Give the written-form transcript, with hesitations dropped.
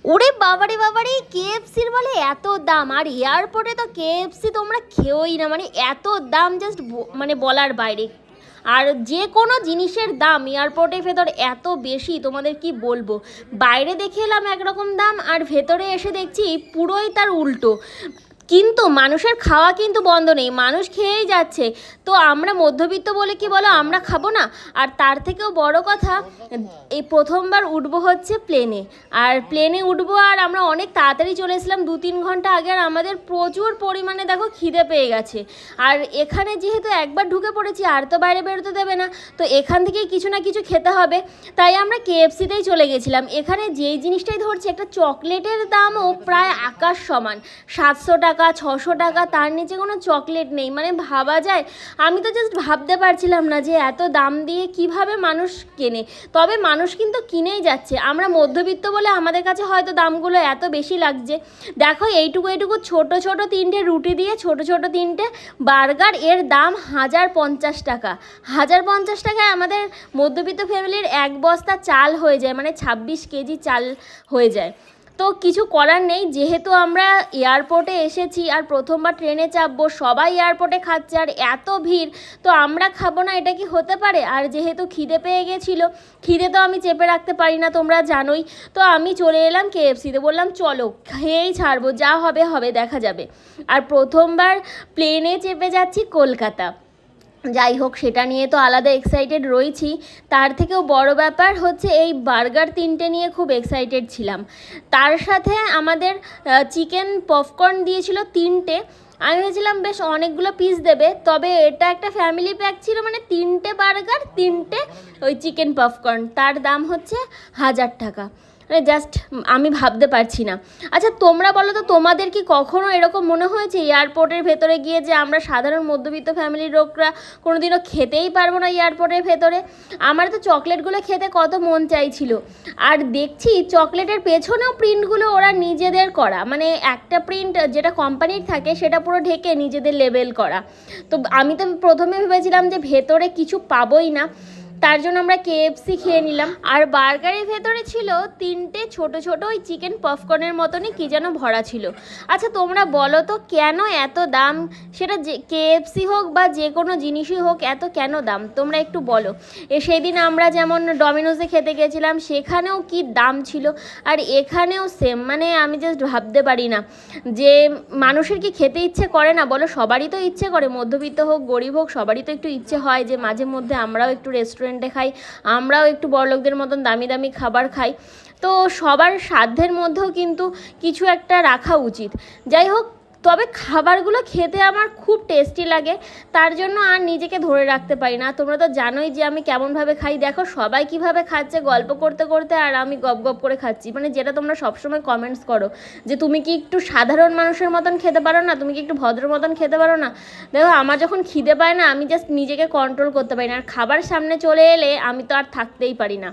ওরে বাবারে বাবারে, কেএফসির বলে এত দাম! আর এয়ারপোর্টে তো কেএফসি তোমরা খেয়েই না, মানে এত দাম জাস্ট মানে বলার বাইরে। আর যে কোনো জিনিসের দাম এয়ারপোর্টের ভেতর এত বেশি, তোমাদের কি বলবো। বাইরে দেখে এলাম একরকম দাম, আর ভেতরে এসে দেখছি পুরোই তার উল্টো। কিন্তু মানুষের খাওয়া কিন্তু বন্ধ নেই, মানুষ খেয়েই যাচ্ছে। তো আমরা মধ্যবিত্ত বলে কি বলো আমরা খাবো না? আর তার থেকেও বড় কথা, এই প্রথমবার উঠবো হচ্ছে প্লেনে। আর প্লেনে উঠবো, আর আমরা অনেক তাড়াতাড়ি চলে এসেছিলাম 2-3 ঘন্টা আগে, আর আমাদের প্রচুর পরিমাণে দেখো খিদে পেয়ে গেছে। আর এখানে যেহেতু একবার ঢুকে পড়েছি, আর তো বাইরে বেরোতে দেবে না, তো এখান থেকেই কিছু না কিছু খেতে হবে। তাই আমরা কেএফসিতেই চলে গেছিলাম। এখানে যেই জিনিসটাই ধরছি, একটা চকলেটের দামও প্রায় আকাশ সমান, 700 টাকা 600 টাকা, তার নিচে কোনো চকলেট নেই। মানে ভাবা যায়, আমি তো জাস্ট ভাবতে পারছিলাম না যে এত দাম দিয়ে কিভাবে মানুষ কেনে। তবে মানুষ কিন্তু কিনেই যাচ্ছে। আমরা মধ্যবিত্ত বলে আমাদের কাছে হয়তো দামগুলো এত বেশি লাগছে। দেখো এইটুকু এইটুকু ছোট ছোট 3টে রুটি দিয়ে ছোট ছোট 3টে বার্গার, এর দাম 1050 টাকা। 1050 টাকায় আমাদের মধ্যবিত্ত ফ্যামিলির 1 বস্তা চাল হয়ে যায়, মানে 26 কেজি চাল হয়ে যায়। তো কিছু করার নেই, যেহেতু আমরা এয়ারপোর্টে এসেছি আর প্রথমবার ট্রেনে চাপবো, সবাই এয়ারপোর্টে খাচ্ছে আর এত ভিড়, তো আমরা খাবো না এটা কি হতে পারে? আর যেহেতু খিদে পেয়ে গেছিলো, খিদে তো আমি চেপে রাখতে পারি না, তোমরা জানোই। তো আমি চলে এলাম কেএফসিতে, বললাম চলো খেয়েই ছাড়বো, যা হবে হবে দেখা যাবে। আর প্রথমবার প্লেনে চেপে যাচ্ছি কলকাতা। যাই হোক, সেটা নিয়ে তো আলাদা এক্সাইটেড রয়েছি। তার থেকেও বড় ব্যাপার হচ্ছে এই বার্গার 3টে নিয়ে খুব এক্সাইটেড ছিলাম। তার সাথে আমাদের চিকেন পপকর্ন দিয়েছিল 3টে। আমি ভেবেছিলাম বেশ অনেকগুলো পিস দেবে, তবে এটা একটা ফ্যামিলি প্যাক ছিল, মানে 3টে বার্গার 3টে ওই চিকেন পপকর্ন, তার দাম হচ্ছে 1000 টাকা। মানে জাস্ট আমি ভাবতে পারছি না। আচ্ছা তোমরা বলো তো, তোমাদের কি কখনো এরকম মনে হয়েছে এয়ারপোর্টের ভেতরে গিয়ে যে আমরা সাধারণ মধ্যবিত্ত ফ্যামিলির লোকরা কোনোদিনও খেতেই পারবো না এয়ারপোর্টের ভেতরে? আমার তো চকলেটগুলো খেতে কত মন চাইছিল। আর দেখছি চকলেটের পেছনেও প্রিন্টগুলো ওরা নিজেদের করা, মানে একটা প্রিন্ট যেটা কোম্পানির থাকে সেটা পুরো ঢেকে নিজেদের লেবেল করা। তো আমি তো প্রথমে ভেবেছিলাম যে ভেতরে কিছু পাবোই না, তার জন্য আমরা কেএফসি খেয়ে নিলাম। আর বার্গারের ভেতরে ছিল 3টে ছোট ছোট ওই চিকেন পপকর্নের মতনই কী যেন ভরা ছিল। আচ্ছা তোমরা বলো তো কেন এত দাম? সেটা যে কেএফসি হোক বা যে কোনো জিনিসই হোক, এত কেন দাম তোমরা একটু বলো। সেই দিন আমরা যেমন ডমিনোসে খেতে গেছিলাম, সেখানেও কি দাম ছিল, আর এখানেও সেম। মানে আমি জাস্ট ভাবতে পারি না যে মানুষের কি খেতে ইচ্ছে করে না বলো? সবারই তো ইচ্ছে করে, মধ্যবিত্ত হোক গরিব হোক, সবারই তো একটু ইচ্ছে হয় যে মাঝে মধ্যে আমরাও একটু রেস্টুরেন্টে খাই, আমরাও একটু বড়লোকদের মতন দামি দামি খাবার খাই। তো সবার সাধ্যের মধ্যেও কিন্তু কিছু একটা রাখা উচিত। যাই হোক, তবে খাবারগুলো খেতে আমার খুব টেস্টি লাগে, তার জন্য আর নিজেকে ধরে রাখতে পারি না। তোমরা তো জানোই যে আমি কেমনভাবে খাই। দেখো সবাই কিভাবে খাচ্ছে গল্প করতে করতে, আর আমি গপ গপ করে খাচ্ছি। মানে যেটা তোমরা সবসময় কমেন্টস করো যে তুমি কি একটু সাধারণ মানুষের মতন খেতে পারো না, তুমি কি একটু ভদ্র মতন খেতে পারো না? দেখো আমার যখন খিদে পায় না, আমি জাস্ট নিজেকে কন্ট্রোল করতে পারি না, আর খাবার সামনে চলে এলে আমি তো আর থাকতেই পারি না।